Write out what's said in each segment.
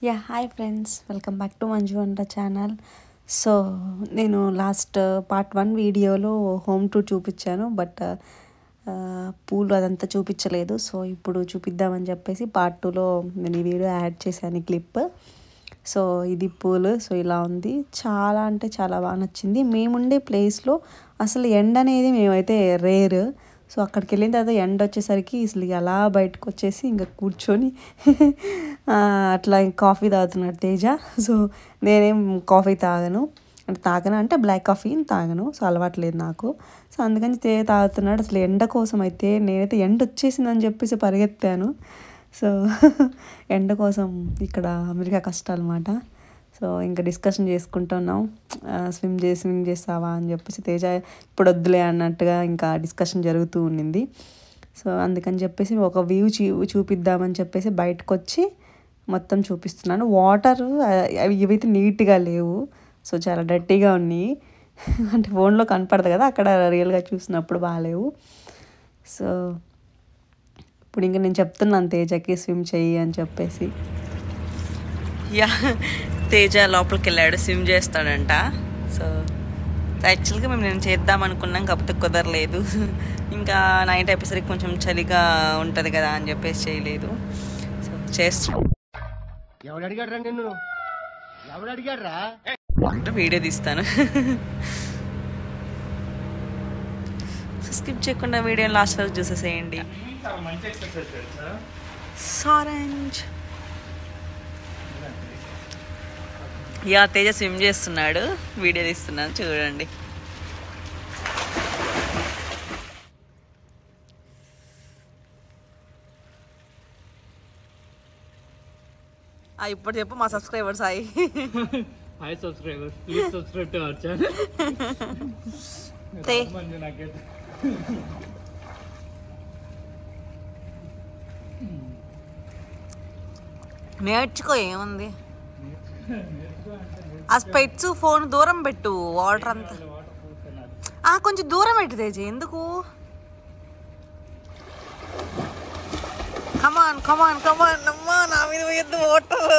Hi friends, welcome back to Manju వంట channel. So నేను last part 1 వీడియోలో హోమ్ టూర్ చూపించాను, బట్ పూలు అదంతా చూపించలేదు. సో ఇప్పుడు చూపిద్దామని చెప్పేసి పార్ట్ 2లో నేను ఈ వీడియో యాడ్ చేశాను, ఈ క్లిప్. సో ఇది పూలు. సో ఇలా ఉంది, చాలా అంటే చాలా బాగా నచ్చింది. మేముండే ప్లేస్లో అసలు ఎండ అనేది మేమైతే రేర్. సో అక్కడికి వెళ్ళిన తర్వాత ఎండ వచ్చేసరికి అసలు అలా బయటకు వచ్చేసి ఇంకా కూర్చొని అట్లా కాఫీ తాగుతున్నాడు తేజ. సో నేనేం కాఫీ తాగను, అంటే బ్లాక్ కాఫీ తాగను. సో అలవాట్లేదు నాకు. సో అందుకని తేజ తాగుతున్నాడు. అసలు ఎండ కోసం అయితే నేనైతే ఎండ వచ్చేసిందని చెప్పేసి పరిగెత్తాను. సో ఎండ కోసం ఇక్కడ అమెరికా కష్టాలు అన్నమాట. సో ఇంకా డిస్కషన్ చేసుకుంటున్నాం, స్విమ్ చేస్తావా అని చెప్పేసి. తేజ ఇప్పుడు వద్దులే అన్నట్టుగా ఇంకా డిస్కషన్ జరుగుతూ ఉండింది. సో అందుకని చెప్పేసి ఒక వ్యూ చూపిద్దామని చెప్పేసి బయటకు వచ్చి మొత్తం చూపిస్తున్నాను. వాటర్ ఇవైతే నీట్గా లేవు, సో చాలా డర్టీగా ఉన్నాయి. అంటే ఫోన్లో కనపడదు కదా, అక్కడ రియల్గా చూసినప్పుడు బాగాలేవు. సో ఇప్పుడు ఇంకా నేను చెప్తున్నాను తేజకి స్విమ్ చెయ్యి అని చెప్పేసి. తేజ లోపలికి వెళ్ళాడు, స్విమ్ చేస్తాడంట. సో యాక్చువల్గా నేను చేద్దాం అనుకున్నాం, కాకపోతే కుదరలేదు. ఇంకా నైట్ అయిపోయేసరికి కొంచెం చలిగా ఉంటుంది కదా అని చెప్పేసి చేయలేదు. సో వీడియో తీస్తాను. స్కిప్ చేయకుండా వీడియో లాస్ట్ వరకు చూసేసేయండి. సారెంజ్ తేజ స్విమ్ చేస్తున్నాడు, వీడియో తీస్తున్నాను చూడండి. ఇప్పుడు చెప్పు మా subscribers hi. Hi subscribers, please subscribe to our channel. నేర్చుకో, ఏముంది. ఆ స్పెట్స్ ఫోన్ దూరం పెట్టు, వాటర్ అంతా కొంచెం దూరం పెట్టు తేజ. ఎందుకు? కమాన్ కమాన్ కమాన్ అమ్మా, నా మీద పోయొద్దు వాటర్.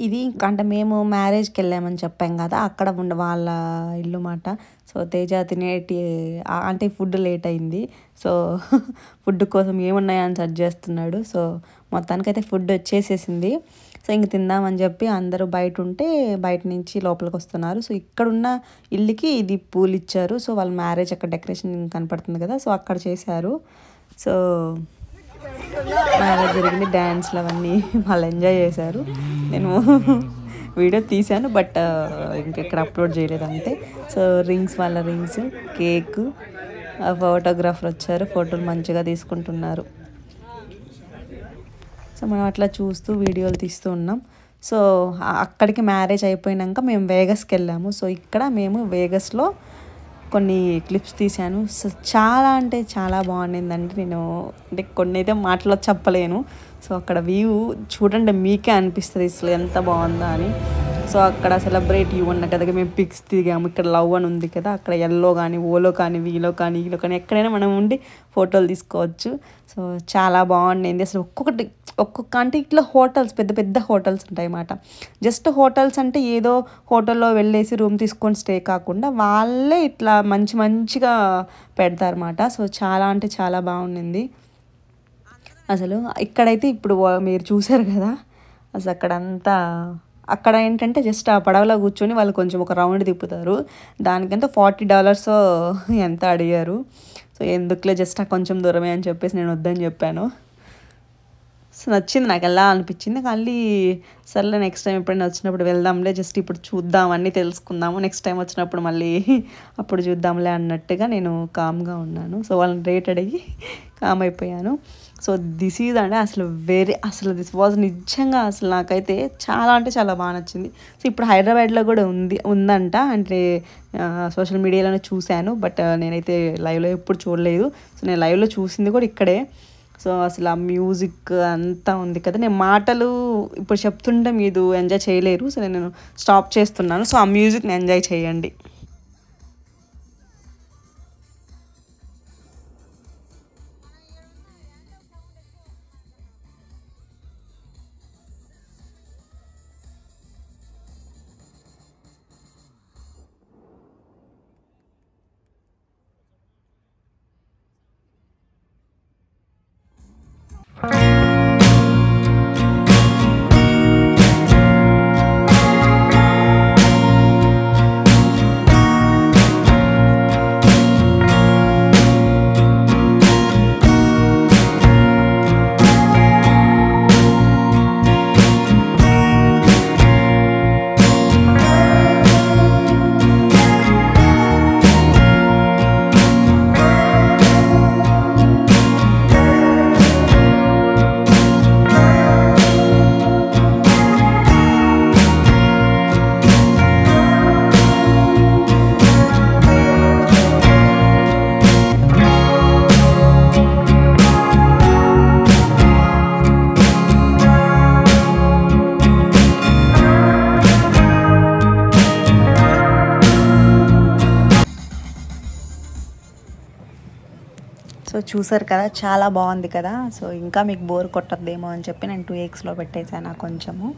ఇది అంటే మేము మ్యారేజ్కి వెళ్ళామని చెప్పాం కదా, అక్కడ ఉండే వాళ్ళ ఇల్లు మాట. సో తేజ తినేటి అంటే ఫుడ్ లేట్ అయింది. సో ఫుడ్ కోసం ఏమున్నాయని సెర్చ్ చేస్తున్నాడు. సో మొత్తానికైతే ఫుడ్ వచ్చేసేసింది. సో ఇంక తిందామని చెప్పి అందరూ బయట ఉంటే బయట నుంచి లోపలికి వస్తున్నారు. సో ఇక్కడున్న ఇల్లుకి ఇది పూలు ఇచ్చారు. సో వాళ్ళ మ్యారేజ్ అక్కడ డెకరేషన్ కనపడుతుంది కదా, సో అక్కడ చేశారు. సో మ్యారేజ్ జరిగింది, డ్యాన్స్లు అవన్నీ వాళ్ళు ఎంజాయ్ చేశారు. నేను వీడియో తీశాను, బట్ ఇంకా ఇక్కడ అప్లోడ్ చేయలేదు అంతే. సో వాళ్ళ రింగ్స్, కేక్, ఫోటోగ్రాఫర్ వచ్చారు, ఫోటోలు మంచిగా తీసుకుంటున్నారు. సో మనం అట్లా చూస్తూ వీడియోలు తీస్తూ ఉన్నాం. సో అక్కడికి మ్యారేజ్ అయిపోయినాక మేము వేగస్కి వెళ్ళాము. సో ఇక్కడ మేము వేగస్లో కొన్ని క్లిప్స్ తీశాను. సో చాలా అంటే చాలా బాగుండిందండి. నేను అంటే కొన్ని అయితే మాటలో చెప్పలేను. సో అక్కడ వ్యూ చూడండి, మీకే అనిపిస్తుంది అసలు ఎంత బాగుందా అని. సో అక్కడ సెలబ్రేట్ యూ ఉన్న కదా మేము పిక్స్ దిగాము. ఇక్కడ లవ్ అని ఉంది కదా, అక్కడ ఎల్లో కానీ ఓలో కానీ వీలో కానీ ఈలో కానీ ఎక్కడైనా మనం ఉండి ఫోటోలు తీసుకోవచ్చు. సో చాలా బాగుండింది అసలు. ఒక్కొక్క అంటే ఇట్లా హోటల్స్, పెద్ద పెద్ద హోటల్స్ ఉంటాయి అన్నమాట. జస్ట్ హోటల్స్ అంటే ఏదో హోటల్లో వెళ్ళేసి రూమ్ తీసుకొని స్టే కాకుండా వాళ్ళే ఇట్లా మంచిగా పెడతారన్నమాట. సో చాలా అంటే చాలా బాగుండింది అసలు. ఇక్కడైతే ఇప్పుడు మీరు చూసారు కదా, అసలు అక్కడ ఏంటంటే జస్ట్ ఆ పడవలో కూర్చొని వాళ్ళు కొంచెం ఒక రౌండ్ తిప్పుతారు. దానికంతా $40 ఎంత అడిగారు. సో ఎందుకులే, జస్ట్ కొంచెం దూరమే అని చెప్పేసి నేను వద్దని చెప్పాను. సో నచ్చింది, నాకు ఎలా అనిపించింది. మళ్ళీ సర్లే నెక్స్ట్ టైం ఎప్పుడైనా వచ్చినప్పుడు వెళ్దాంలే, జస్ట్ ఇప్పుడు చూద్దాం, అన్నీ తెలుసుకుందాము, నెక్స్ట్ టైం వచ్చినప్పుడు మళ్ళీ అప్పుడు చూద్దాంలే అన్నట్టుగా నేను కామ్గా ఉన్నాను. సో వాళ్ళని రేట్ అడిగి కామ్ అయిపోయాను. సో దిస్ ఈజ్ అంటే అసలు దిస్ వాజ్ నిజంగా అసలు నాకైతే చాలా అంటే చాలా బాగా నచ్చింది. సో ఇప్పుడు హైదరాబాద్లో కూడా ఉందంట, అంటే సోషల్ మీడియాలోనే చూశాను, బట్ నేనైతే లైవ్లో ఎప్పుడు చూడలేదు. సో నేను లైవ్లో చూసింది కూడా ఇక్కడే. సో అసలు ఆ మ్యూజిక్ అంతా ఉంది కదా, నేను మాటలు ఇప్పుడు చెప్తుంటే మీరు ఎంజాయ్ చేయలేరు. సో నేను స్టాప్ చేస్తున్నాను. సో ఆ మ్యూజిక్ని ఎంజాయ్ చేయండి. చూసారు కదా, చాలా బాగుంది కదా. సో ఇంకా మీకు బోర్ కొట్టద్దేమో అని చెప్పి నేను 2xలో పెట్టేశాను కొంచెము.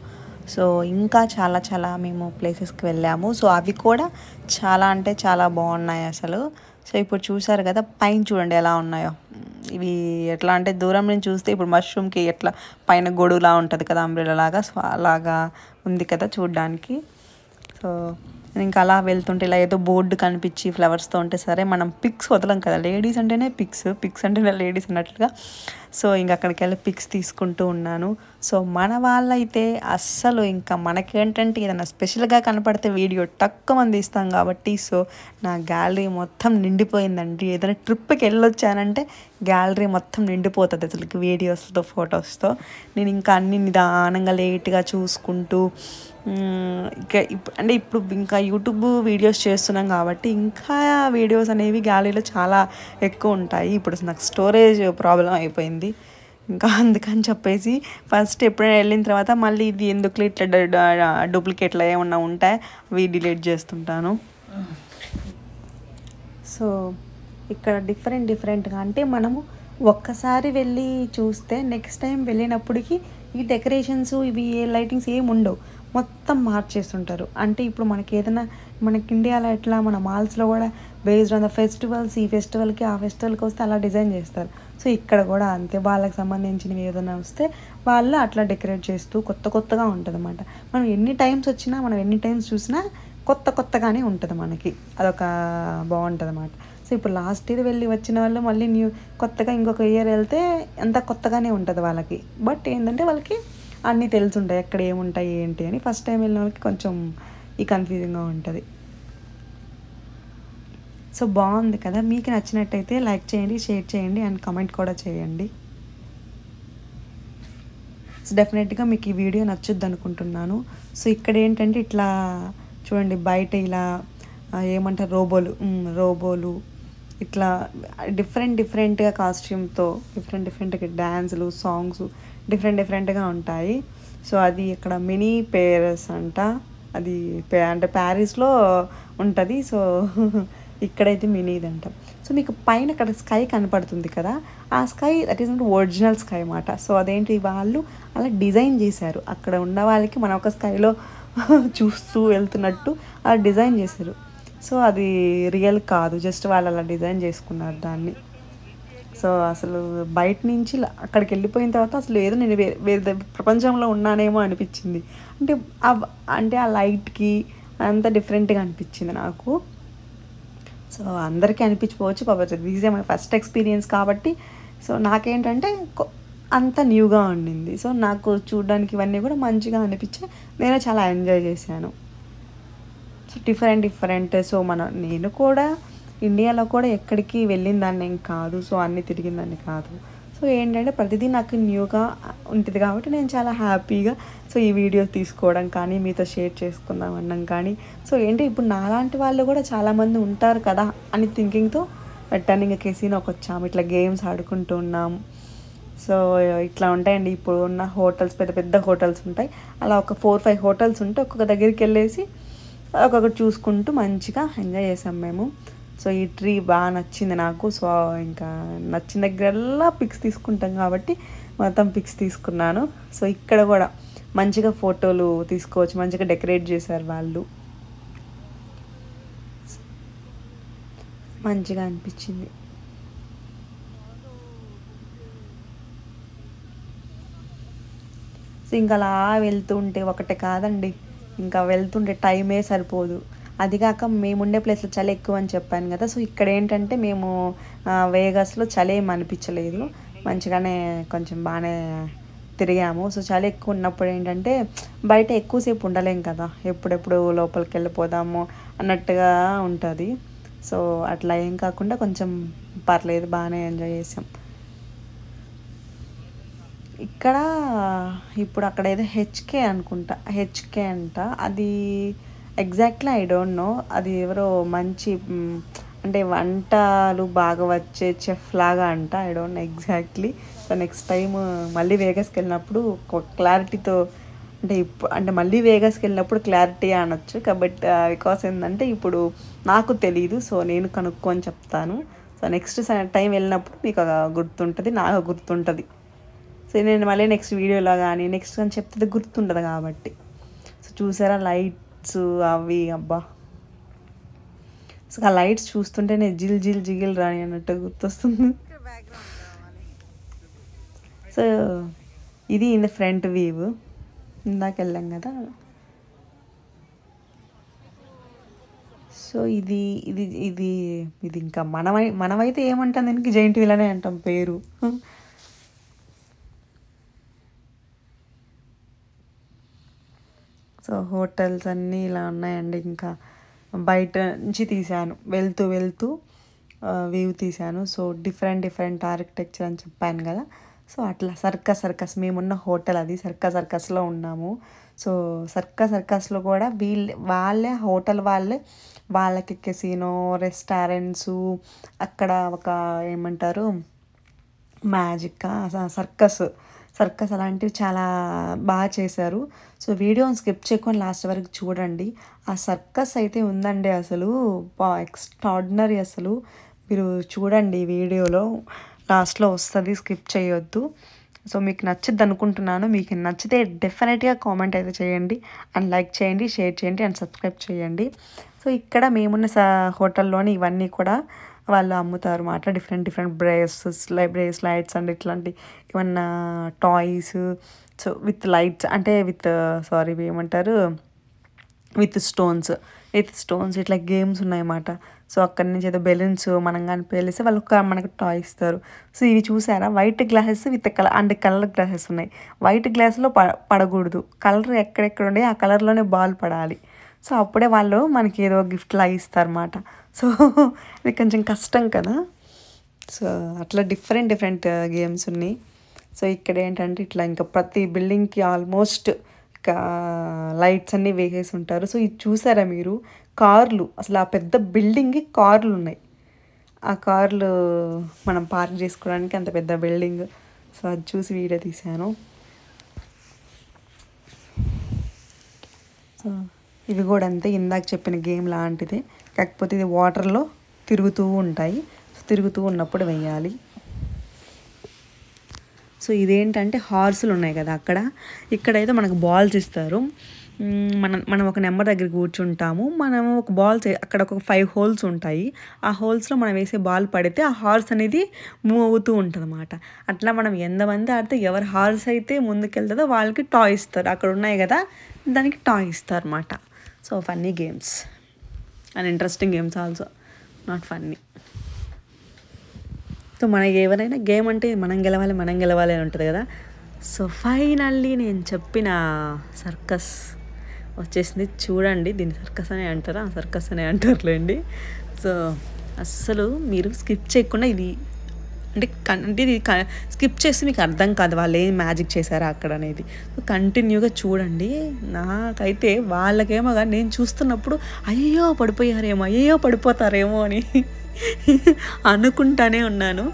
సో ఇంకా చాలా చాలా మేము ప్లేసెస్కి వెళ్ళాము. సో అవి కూడా చాలా అంటే చాలా బాగున్నాయి అసలు. సో ఇప్పుడు చూసారు కదా, పైన చూడండి ఎలా ఉన్నాయో. ఇవి ఎట్లా అంటే దూరం నుంచి చూస్తే ఇప్పుడు మష్రూమ్కి ఎట్లా పైన గొడుగులా ఉంటుంది కదా, అంబ్రెలా లాగా, సో అలాగా ఉంది కదా చూడ్డానికి. సో ఇంకా అలా వెళ్తుంటే ఇలా ఏదో బోర్డు కనిపించి ఫ్లవర్స్తో ఉంటే సరే మనం పిక్స్ వదలం కదా, లేడీస్ అంటేనే పిక్స్ అంటే లేడీస్ అన్నట్లుగా. సో ఇంక అక్కడికి వెళ్ళి పిక్స్ తీసుకుంటూ ఉన్నాను. సో మన వాళ్ళైతే అస్సలు ఇంకా మనకేంటంటే ఏదైనా స్పెషల్గా కనపడితే వీడియో తక్కువ మంది ఇస్తాం కాబట్టి సో నా గ్యాలరీ మొత్తం నిండిపోయిందండి. ఏదైనా ట్రిప్కి వెళ్ళొచ్చానంటే గ్యాలరీ మొత్తం నిండిపోతుంది అసలు వీడియోస్తో ఫొటోస్తో. నేను ఇంకా అన్ని నిదానంగా లేట్గా చూసుకుంటూ ఇంకా ఇప్పుడు ఇంకా యూట్యూబ్ వీడియోస్ చేస్తున్నాం కాబట్టి ఇంకా వీడియోస్ అనేవి గ్యాలరీలో చాలా ఎక్కువ ఉంటాయి. ఇప్పుడు నాకు స్టోరేజ్ ప్రాబ్లం అయిపోయింది. ఇంకా అందుకని చెప్పేసి ఫస్ట్ ఎప్పుడైనా వెళ్ళిన తర్వాత మళ్ళీ ఇది ఎందుకు ఇట్లా డూప్లికేట్లో ఏమన్నా ఉంటాయి అవి డిలీట్ చేస్తుంటాను. సో ఇక్కడ డిఫరెంట్గా అంటే మనము ఒక్కసారి వెళ్ళి చూస్తే నెక్స్ట్ టైం వెళ్ళినప్పటికీ ఈ డెకరేషన్స్ ఇవి లైటింగ్స్ ఏమి ఉండవు, మొత్తం మార్చేస్తుంటారు. అంటే ఇప్పుడు మనకి ఇండియాలో ఎట్లా మన మాల్స్లో కూడా బేస్డ్ ఆన్ ద ఫెస్టివల్స్, ఈ ఫెస్టివల్కి ఆ ఫెస్టివల్కి వస్తే అలా డిజైన్ చేస్తారు. సో ఇక్కడ కూడా అంతే, వాళ్ళకి సంబంధించినవి ఏదైనా వస్తే వాళ్ళు అట్లా డెకరేట్ చేస్తూ కొత్తగా ఉంటుంది అన్నమాట. మనం ఎన్ని టైమ్స్ వచ్చినా, మనం ఎన్ని టైమ్స్ చూసినా కొత్తగానే ఉంటుంది మనకి. అదొక బాగుంటుంది అన్నమాట. సో ఇప్పుడు లాస్ట్ ఇయర్ వెళ్ళి వచ్చిన వాళ్ళు మళ్ళీ కొత్తగా ఇంకొక ఇయర్ వెళ్తే అంత కొత్తగానే ఉంటుంది వాళ్ళకి. బట్ ఏంటంటే వాళ్ళకి అన్నీ తెలుసుంటాయి ఎక్కడ ఏముంటాయి ఏంటి అని. ఫస్ట్ టైం వెళ్ళిన వాళ్ళకి కొంచెం కన్ఫ్యూజింగ్గా ఉంటుంది. సో బాగుంది కదా, మీకు నచ్చినట్టయితే లైక్ చేయండి, షేర్ చేయండి అండ్ కామెంట్ కూడా చేయండి. సో డెఫినెట్గా మీకు ఈ వీడియో నచ్చుద్ది అనుకుంటున్నాను. సో ఇక్కడ ఏంటంటే ఇట్లా చూడండి, బయట ఇలా ఏమంటారు రోబోలు ఇట్లా డిఫరెంట్గా కాస్ట్యూమ్తో డిఫరెంట్గా డ్యాన్సులు, సాంగ్స్ డిఫరెంట్గా ఉంటాయి. సో అది ఇక్కడ మినీ పేరస్ అంట, అది అంటే ప్యారిస్లో ఉంటుంది. సో ఇక్కడైతే మినీది అంట. సో మీకు పైన ఇక్కడ స్కై కనపడుతుంది కదా, ఆ sky that is not original sky అన్నమాట. సో అదేంటి వాళ్ళు అలా డిజైన్ చేశారు, అక్కడ ఉన్న వాళ్ళకి మనం ఒక స్కైలో చూస్తూ వెళ్తున్నట్టు అలా డిజైన్ చేశారు. సో అది రియల్ కాదు, జస్ట్ వాళ్ళు అలా డిజైన్ చేసుకున్నారు దాన్ని. సో అసలు బయట నుంచి అక్కడికి వెళ్ళిపోయిన తర్వాత అసలు ఏదో నేను వేరే ప్రపంచంలో ఉన్నానేమో అనిపించింది. అంటే ఆ లైట్కి అంత డిఫరెంట్గా అనిపించింది నాకు. సో అందరికీ అనిపించిపోవచ్చు, కాబట్టి దీస్ మై ఫస్ట్ ఎక్స్పీరియన్స్ కాబట్టి సో నాకేంటంటే అంత న్యూగా ఉండింది. సో నాకు చూడడానికి ఇవన్నీ కూడా మంచిగా అనిపించాయి, నేను చాలా ఎంజాయ్ చేశాను. So different. సో నేను కూడా ఇండియాలో కూడా ఎక్కడికి వెళ్ళిన దాన్ని ఏం కాదు, సో అన్నీ తిరిగిందాన్ని కాదు. సో ఏంటంటే ప్రతిదీ నాకు న్యూగా ఉంటుంది కాబట్టి నేను చాలా హ్యాపీగా సో ఈ వీడియో తీసుకోవడం కానీ, మీతో షేర్ చేసుకుందాం అనడం కానీ. సో ఇప్పుడు నాలాంటి వాళ్ళు కూడా చాలామంది ఉంటారు కదా అని థింకింగ్తో టర్నింగ్ కెసినోకి వచ్చాము. ఇట్లా గేమ్స్ ఆడుకుంటూ ఉన్నాము. సో ఇట్లా ఉంటాయండి ఇప్పుడు ఉన్న హోటల్స్, పెద్ద హోటల్స్ ఉంటాయి. అలా ఒక 4-5 హోటల్స్ ఉంటే ఒక్కొక్క దగ్గరికి వెళ్ళేసి ఒక్కొక్కటి చూసుకుంటూ మంచిగా ఎంజాయ్ చేసాం మేము. సో ఈ ట్రీ బాగా నచ్చింది నాకు. సో ఇంకా నచ్చిన దగ్గరల్లా పిక్స్ తీసుకుంటాం కాబట్టి మొత్తం పిక్స్ తీసుకున్నాను. సో ఇక్కడ కూడా మంచిగా ఫోటోలు తీసుకోవచ్చు, మంచిగా డెకరేట్ చేశారు వాళ్ళు, మంచిగా అనిపించింది. సో ఇంకా అలా వెళ్తుంటే ఒకటే కాదండి, ఇంకా వెళ్తుంటే టైమే సరిపోదు. అదిగాక మేముండే ప్లేస్లో చలి ఎక్కువ అని చెప్పాను కదా. సో ఇక్కడ ఏంటంటే మేము వేగాస్లో చలి ఏమి అనిపించలేదు, మంచిగానే కొంచెం బాగానే తిరిగాము. సో చలి ఎక్కువ ఉన్నప్పుడు ఏంటంటే బయట ఎక్కువసేపు ఉండలేం కదా, ఎప్పుడెప్పుడు లోపలికి వెళ్ళిపోదాము అన్నట్టుగా ఉంటుంది. సో అట్లా ఏం కాకుండా కొంచెం పర్లేదు, బాగానే ఎంజాయ్ చేసాం. ఇక్కడ ఇప్పుడు అక్కడ ఏదో హెచ్కే అంట, అది ఎగ్జాక్ట్లీ ఐ డోంట్ నో. అది ఎవరో మంచి అంటే వంటలు బాగా వచ్చే చెఫ్ లాగా అంట, I don't know exactly. So next time మళ్ళీ వేగస్కి వెళ్ళినప్పుడు క్లారిటీతో అంటే మళ్ళీ వేగస్కి వెళ్ళినప్పుడు క్లారిటీ అనొచ్చు కాబట్టి, బికాస్ ఏంటంటే ఇప్పుడు నాకు తెలీదు, సో నేను కనుక్కొని చెప్తాను. సో సో నెక్స్ట్ టైం వెళ్ళినప్పుడు మీకు గుర్తుంటుంది, నాకు గుర్తుంటుంది. సో నేను మళ్ళీ నెక్స్ట్ వీడియోలో కానీ నెక్స్ట్ అని చెప్తే గుర్తుంటుంది కాబట్టి. సో చూసారా లైట్స్ అవి, అబ్బా సో ఆ లైట్స్ చూస్తుంటేనే జిల్ జిల్ జిగిల్ రాని అన్నట్టు గుర్తొస్తుంది. సో ఇది ఇన్ ఫ్రంట్ వ్యూ, ఇందాక వెళ్ళాం కదా. సో ఇది ఇది ఇది ఇది ఇంకా మనమైతే ఏమంటాం దీనికి, జైంట్ వీల్ అనే అంటాం పేరు. సో హోటల్స్ అన్నీ ఇలా ఉన్నాయండి. ఇంకా బయట నుంచి తీశాను, వెళ్తూ వ్యూ తీశాను. సో డిఫరెంట్ ఆర్కిటెక్చర్ అని చెప్పాను కదా. సో అట్లా సర్కస్ మేమున్న హోటల్ అది సర్కస్లో ఉన్నాము. సో సర్కస్లో కూడా వాళ్ళే హోటల్ వాళ్ళకి కెసినో, రెస్టారెంట్స్, అక్కడ ఒక ఏమంటారు మ్యాజిక్, సర్కస్ అలాంటివి చాలా బాగా చేశారు. సో వీడియోని స్కిప్ చేయకుండా లాస్ట్ వరకు చూడండి. ఆ సర్కస్ అయితే ఉందండి అసలు ఎక్స్ట్రాడినరీ. అసలు మీరు చూడండి వీడియోలో, లాస్ట్లో వస్తుంది, స్కిప్ చేయొద్దు. సో మీకు నచ్చుద్ది అనుకుంటున్నాను. మీకు నచ్చితే డెఫినెట్గా కామెంట్ అయితే చేయండి, అండ్ లైక్ చేయండి, షేర్ చేయండి, అండ్ సబ్స్క్రైబ్ చేయండి. సో ఇక్కడ మేమున్న హోటల్లోని ఇవన్నీ కూడా వాళ్ళు అమ్ముతారు అన్నమాట. డిఫరెంట్ బ్రేస్లైట్స్ అండ్ ఇట్లాంటి ఏమన్నా టాయ్స్. సో విత్ లైట్స్ అంటే ఏమంటారు విత్ స్టోన్స్ ఇట్లా గేమ్స్ ఉన్నాయన్నమాట. సో అక్కడి నుంచి ఏదో బెలూన్స్ మనం కానీ పేలిస్తే వాళ్ళు మనకు టాయ్ ఇస్తారు. సో ఇవి చూసారా, white glasses with colour glasses ఉన్నాయి. వైట్ గ్లాస్లో పడకూడదు, కలర్ ఎక్కడెక్కడ ఉండే ఆ కలర్లోనే బాల్ పడాలి. సో అప్పుడే వాళ్ళు మనకి ఏదో గిఫ్ట్లా ఇస్తారన్నమాట. సో ఇది కొంచెం కష్టం కదా. సో అట్లా డిఫరెంట్ గేమ్స్ ఉన్నాయి. సో ఇక్కడ ఏంటంటే ఇట్లా ఇంకా ప్రతి బిల్డింగ్కి ఆల్మోస్ట్ లైట్స్ అన్నీ వేసేసి ఉంటారు. సో ఇది చూసారా మీరు, కార్లు, అసలు ఆ పెద్ద బిల్డింగ్కి కార్లు ఉన్నాయి. ఆ కార్లు మనం పార్క్ చేసుకోవడానికి అంత పెద్ద బిల్డింగ్. సో అది చూసి వీడియో తీశాను. సో ఇవి కూడా అంతే, ఇందాక చెప్పిన గేమ్ లాంటిదే, కాకపోతే ఇది వాటర్లో తిరుగుతూ ఉంటాయి. తిరుగుతూ ఉన్నప్పుడు వేయాలి. సో ఇదేంటంటే హార్సులు ఉన్నాయి కదా ఇక్కడైతే మనకు బాల్స్ ఇస్తారు. మనం ఒక నెంబర్ దగ్గర కూర్చుంటాము. మనము ఒక బాల్స్ అక్కడ ఒక 5 హోల్స్ ఉంటాయి. ఆ హోల్స్లో మనం వేసే బాల్ పడితే ఆ హార్స్ అనేది మూవ్ అవుతూ ఉంటుంది అన్నమాట. అట్లా మనం ఎంతమంది ఆడితే ఎవరి హార్స్ అయితే ముందుకెళ్తుందో వాళ్ళకి టాయ్ ఇస్తారు. అక్కడ ఉన్నాయి కదా దానికి టాయ్ ఇస్తారు అన్నమాట. So funny games and interesting games also, not funny. So మనకి ఎవరైనా గేమ్ అంటే మనం గెలవాలి అని ఉంటుంది కదా. సో ఫైనల్లీ నేను చెప్పిన సర్కస్ వచ్చేసింది. చూడండి, దీన్ని సర్కస్ అనే అంటారా, సర్కస్ అనే అంటారులేండి. సో అస్సలు మీరు స్కిప్ చేయకుండా ఇది స్కిప్ చేసి మీకు అర్థం కాదు వాళ్ళు ఏం మ్యాజిక్ చేశారా అక్కడ అనేది. కంటిన్యూగా చూడండి. నాకైతే వాళ్ళకేమో కానీ నేను చూస్తున్నప్పుడు అయ్యో పడిపోతారేమో అని అనుకుంటానే ఉన్నాను.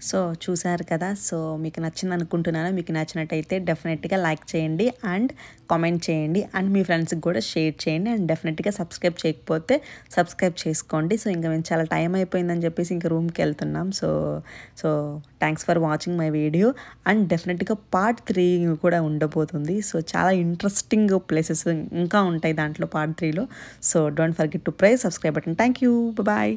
సో చూసారు కదా, సో మీకు నచ్చింది అనుకుంటున్నాను. మీకు నచ్చినట్టయితే డెఫినెట్గా లైక్ చేయండి అండ్ కామెంట్ చేయండి అండ్ మీ ఫ్రెండ్స్కి కూడా షేర్ చేయండి అండ్ డెఫినెట్గా సబ్స్క్రైబ్ చేయకపోతే సబ్స్క్రైబ్ చేసుకోండి. సో ఇంకా మేము చాలా టైం అయిపోయిందని చెప్పేసి ఇంకా రూమ్కి వెళ్తున్నాం. So thanks for watching my video and డెఫినెట్గా పార్ట్ 3 కూడా ఉండబోతుంది. సో చాలా ఇంట్రెస్టింగ్ ప్లేసెస్ ఇంకా ఉంటాయి దాంట్లో పార్ట్ 3లో. So don't forget to press subscribe button. Thank you, bye.